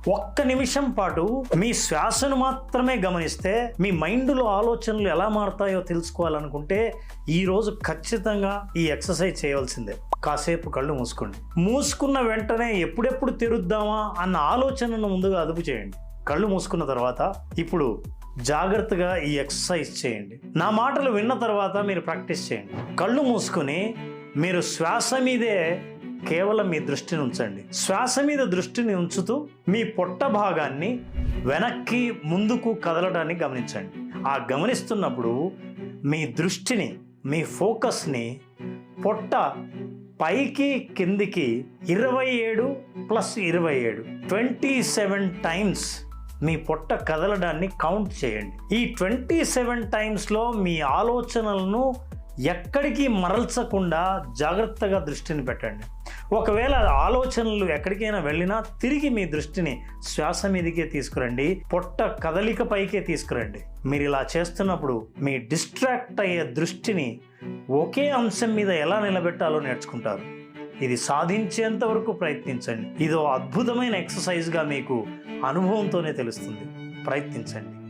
ఒక్క నిమిషం పాటు మీ శ్వాసను మాత్రమే గమనిస్తే మీ మైండ్లో ఆలోచనలు ఎలా మారుతాయో తెలుసుకోవాలనుకుంటే ఈరోజు ఖచ్చితంగా ఈ ఎక్సర్సైజ్ చేయవలసిందే. కాసేపు కళ్ళు మూసుకోండి. మూసుకున్న వెంటనే ఎప్పుడెప్పుడు తెరుద్దామా అన్న ఆలోచనను ముందుగా అదుపు చేయండి. కళ్ళు మూసుకున్న తర్వాత ఇప్పుడు జాగ్రత్తగా ఈ ఎక్సర్సైజ్ చేయండి. నా మాటలు విన్న తర్వాత మీరు ప్రాక్టీస్ చేయండి. కళ్ళు మూసుకొని మీరు శ్వాస మీదే కేవలం మీ దృష్టిని ఉంచండి. శ్వాస మీద దృష్టిని ఉంచుతూ మీ పొట్ట భాగాన్ని వెనక్కి ముందుకు కదలడాన్ని గమనించండి. ఆ గమనిస్తున్నప్పుడు మీ దృష్టిని, మీ ఫోకస్ని పొట్ట పైకి కిందికి 27 + 27 27 టైమ్స్ మీ పొట్ట కదలడాన్ని కౌంట్ చేయండి. ఈ 27 టైమ్స్లో మీ ఆలోచనలను ఎక్కడికి మరల్చకుండా జాగ్రత్తగా దృష్టిని పెట్టండి. ఒకవేళ ఆలోచనలు ఎక్కడికైనా వెళ్ళినా తిరిగి మీ దృష్టిని శ్వాస మీదకే తీసుకురండి. పొట్ట కదలిక పైకే తీసుకురండి. మీరు ఇలా చేస్తున్నప్పుడు మీ డిస్ట్రాక్ట్ అయ్యే దృష్టిని ఒకే అంశం మీద ఎలా నిలబెట్టాలో నేర్చుకుంటారు. ఇది సాధించేంత వరకు ప్రయత్నించండి. ఇదో అద్భుతమైన ఎక్సర్సైజ్గా మీకు అనుభవంతోనే తెలుస్తుంది. ప్రయత్నించండి.